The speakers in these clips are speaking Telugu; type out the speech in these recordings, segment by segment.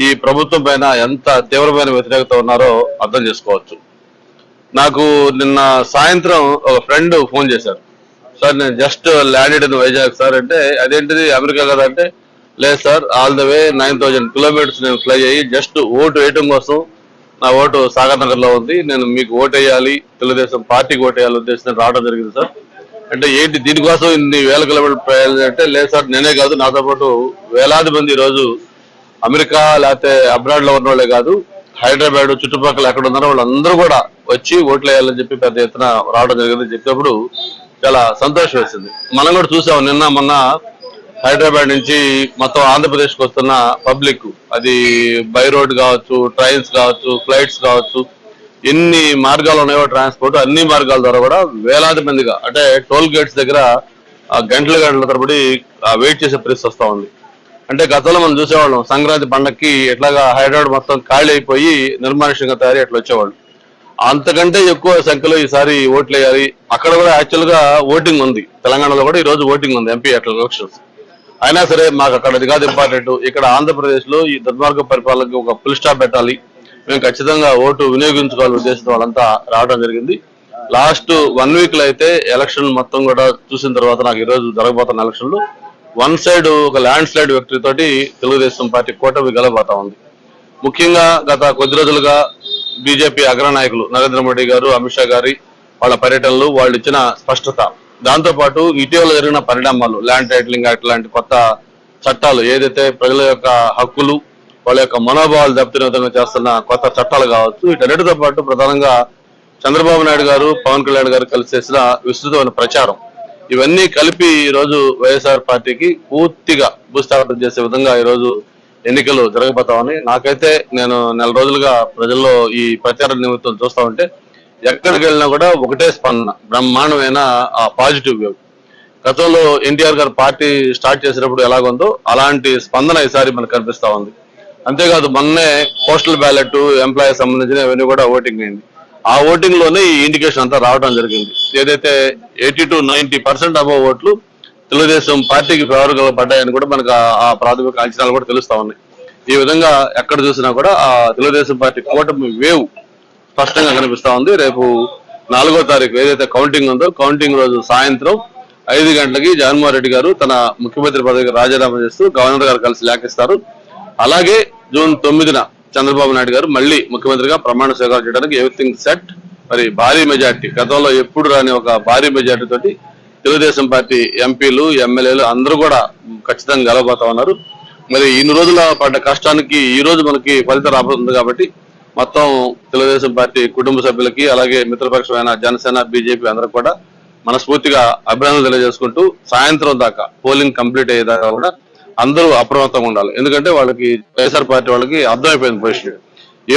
ఈ ప్రభుత్వం పైన ఎంత తీవ్రమైన వ్యతిరేకత ఉన్నారో అర్థం చేసుకోవచ్చు. నాకు నిన్న సాయంత్రం ఒక ఫ్రెండ్ ఫోన్ చేశారు. సార్ నేను just landed in Vizag sir అంటే, అదేంటిది అమెరికా కదా అంటే, లేదు sir all the way 9000 kilometres నేను ఫ్లై అయ్యి జస్ట్ ఓటు వేయటం కోసం, నా ఓటు సాగర్ నగర్ లో ఉంది, నేను మీకు ఓటు వేయాలి, తెలుగుదేశం పార్టీకి ఓటు వేయాలి ఉద్దేశం రావడం జరిగింది సార్ అంటే, ఏంటి దీనికోసం ఇన్ని వేల కిలోమీటర్లు ప్రయాణం అంటే, లేదు సార్ నేనే కాదు నాతో పాటు వేలాది మంది ఈరోజు అమెరికా లేకపోతే అబ్రాడ్ లో ఉన్న వాళ్ళే కాదు, హైదరాబాద్ చుట్టుపక్కల ఎక్కడ ఉన్నారో వాళ్ళందరూ కూడా వచ్చి ఓట్లు వేయాలని చెప్పి పెద్ద ఎత్తున రావడం జరిగింది చెప్పినప్పుడు చాలా సంతోషం వేసింది. మనం కూడా చూసాం నిన్న మొన్న హైదరాబాద్ నుంచి మొత్తం ఆంధ్రప్రదేశ్ కు వస్తున్న పబ్లిక్, అది బై రోడ్ కావచ్చు, ట్రైన్స్ కావచ్చు, ఫ్లైట్స్ కావచ్చు, ఎన్ని మార్గాలు ఉన్నాయో ట్రాన్స్పోర్ట్ అన్ని మార్గాల ద్వారా కూడా వేలాది మందిగా అంటే టోల్ గేట్స్ దగ్గర గంటల తరబడి వెయిట్ చేసే పరిస్థితి వస్తా ఉంది. అంటే గతంలో మనం చూసేవాళ్ళం సంక్రాంతి పండగకి ఎట్లాగా హైదరాబాద్ మొత్తం ఖాళీ అయిపోయి నిర్మానుష్యంగా తయారీ అట్లా వచ్చేవాళ్ళు. అంతకంటే ఎక్కువ సంఖ్యలో ఈసారి ఓట్లు వేయాలి. అక్కడ కూడా యాక్చువల్ గా ఓటింగ్ ఉంది, తెలంగాణలో కూడా ఈ రోజు ఓటింగ్ ఉంది ఎంపీ ఎలక్షన్స్. అయినా సరే మాకు అక్కడ అది కాదు ఇంపార్టెంట్, ఇక్కడ ఆంధ్రప్రదేశ్ లో ఈ దుర్మార్గ పరిపాలనకి ఒక ఫుల్ స్టాప్ పెట్టాలి, మేము ఖచ్చితంగా ఓటు వినియోగించుకోవాలని ఉద్దేశంతో వాళ్ళంతా రావడం జరిగింది. లాస్ట్ 1 వీక్ లో అయితే ఎలక్షన్ మొత్తం కూడా చూసిన తర్వాత నాకు ఈ రోజు జరగబోతున్న ఎలక్షన్ లో వన్ సైడ్ ఒక ల్యాండ్ స్లైడ్ వ్యక్తి తోటి తెలుగుదేశం పార్టీ కూటమి గెలవబోతా ఉంది. ముఖ్యంగా గత కొద్ది రోజులుగా బీజేపీ అగ్రనాయకులు నరేంద్ర మోడీ గారు, అమిత్ షా గారి వాళ్ళ పర్యటనలు, వాళ్ళు ఇచ్చిన స్పష్టత, దాంతో పాటు ఇటీవల జరిగిన పరిణామాలు, ల్యాండ్ టైటిలింగ్ యాక్ట్ లాంటి కొత్త చట్టాలు, ఏదైతే ప్రజల యొక్క హక్కులు వాళ్ళ యొక్క మనోభావాలు దెబ్బతినే విధంగా చేస్తున్న కొత్త చట్టాలు కావచ్చు, వీటన్నిటితో పాటు ప్రధానంగా చంద్రబాబు నాయుడు గారు, పవన్ కళ్యాణ్ గారు కలిసి చేసిన విస్తృతమైన ప్రచారం, ఇవన్నీ కలిపి ఈ రోజు వైఎస్ఆర్ పార్టీకి పూర్తిగా భూస్థాపన చేసే విధంగా ఈ రోజు ఎన్నికలు జరగబోతామని నాకైతే, నేను నెల రోజులుగా ప్రజల్లో ఈ ప్రచార నిమిత్తం చూస్తా ఉంటే ఎక్కడికి వెళ్ళినా కూడా ఒకటే స్పందన, బ్రహ్మాండమైన ఆ పాజిటివ్ వేవ్. గతంలో ఎన్టీఆర్ గారు పార్టీ స్టార్ట్ చేసినప్పుడు ఎలాగుందో అలాంటి స్పందన ఈసారి మనకు కనిపిస్తా ఉంది. అంతేకాదు మొన్నే పోస్టల్ బ్యాలెట్ ఎంప్లాయీస్ సంబంధించిన ఇవన్నీ కూడా ఓటింగ్ అయింది. ఆ ఓటింగ్ లోనే ఈ ఇండికేషన్ అంతా రావడం జరిగింది. ఏదైతే 80 to 90% అబవ్ ఓట్లు తెలుగుదేశం పార్టీకి ఫేవర్ గా పడ్డాయని కూడా మనకు ఆ ప్రాథమిక అంచనాలు కూడా తెలుస్తా ఉన్నాయి. ఈ విధంగా ఎక్కడ చూసినా కూడా ఆ తెలుగుదేశం పార్టీ కూటమి వేవ్ స్పష్టంగా కనిపిస్తా ఉంది. రేపు 4వ తారీఖు ఏదైతే కౌంటింగ్ ఉందో, కౌంటింగ్ రోజు సాయంత్రం 5 గంటలకి జగన్మోహన్ రెడ్డి గారు తన ముఖ్యమంత్రి పదవికి రాజీనామా చేస్తూ గవర్నర్ గారు కలిసి లేఖిస్తారు. అలాగే జూన్ 9న చంద్రబాబు నాయుడు గారు మళ్ళీ ముఖ్యమంత్రిగా ప్రమాణ స్వీకారం చేయడానికి ఎవ్రీథింగ్ సెట్. మరి భారీ మెజార్టీ, గతంలో ఎప్పుడు రాని ఒక భారీ మెజార్టీ తోటి తెలుగుదేశం పార్టీ ఎంపీలు, ఎమ్మెల్యేలు అందరూ కూడా ఖచ్చితంగా గెలవబోతా ఉన్నారు. మరి ఇన్ని రోజుల పడ్డ కష్టానికి ఈ రోజు మనకి ఫలితం రాబోతుంది కాబట్టి మొత్తం తెలుగుదేశం పార్టీ కుటుంబ సభ్యులకి, అలాగే మిత్రపక్షమైన జనసేన, బీజేపీ అందరూ కూడా మనస్ఫూర్తిగా అభినందనలు తెలియజేసుకుంటూ, సాయంత్రం దాకా పోలింగ్ కంప్లీట్ అయ్యేదాకా కూడా అందరూ అప్రమత్తంగా ఉండాలి. ఎందుకంటే వాళ్ళకి వైఎస్ఆర్ పార్టీ వాళ్ళకి అర్థమైపోయింది పొజిషన్,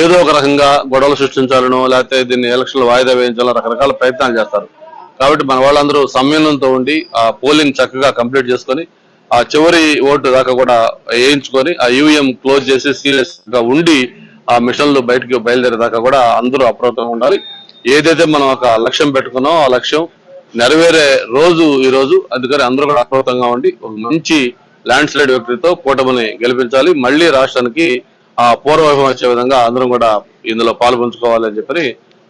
ఏదో ఒక రకంగా గొడవలు సృష్టించాలనో లేకపోతే దీన్ని ఎలక్షన్లు వాయిదా వేయించాలో రకరకాల ప్రయత్నాలు చేస్తారు. కాబట్టి మన వాళ్ళందరూ సంయమనంతో ఉండి ఆ పోలింగ్ చక్కగా కంప్లీట్ చేసుకొని ఆ చివరి ఓటు దాకా కూడా వేయించుకొని ఆ ఈవీఎం క్లోజ్ చేసి సీరియస్ గా ఉండి ఆ మిషన్లు బయటకు బయలుదేరేదాకా కూడా అందరూ అప్రమత్తంగా ఉండాలి. ఏదైతే మనం ఒక లక్ష్యం పెట్టుకున్నామో ఆ లక్ష్యం నెరవేరే రోజు ఈ రోజు. అందుకని అందరూ కూడా అప్రమత్తంగా ఉండి ఒక మంచి ల్యాండ్ స్లైడ్ వ్యక్తితో కూటమిని గెలిపించాలి. మళ్లీ రాష్ట్రానికి ఆ పూర్వవైభవం వచ్చే విధంగా అందరం కూడా ఇందులో పాల్పంచుకోవాలి అని చెప్పి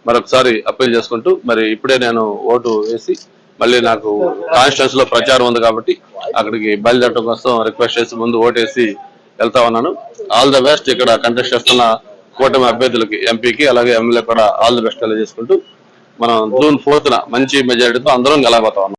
మరొకసారి అప్పీల్ చేసుకుంటూ, మరి ఇప్పుడే నేను ఓటు వేసి మళ్ళీ నాకు కాన్స్టిట్యూన్స్ లో ప్రచారం ఉంది కాబట్టి అక్కడికి బయలుదేరడం కోసం రిక్వెస్ట్ చేసి ముందు ఓటేసి వెళ్తా ఉన్నాను. All the best. ఇక్కడ కంటెస్ట్ చేస్తున్న కూటమి అభ్యర్థులకి, ఎంపీకి అలాగే ఎమ్మెల్యే కూడా ఆల్ ది బెస్ట్ తెలియజేసుకుంటూ, మనం జూన్ 4న మంచి మెజారిటీతో అందరం గెలవబోతా ఉన్నాం.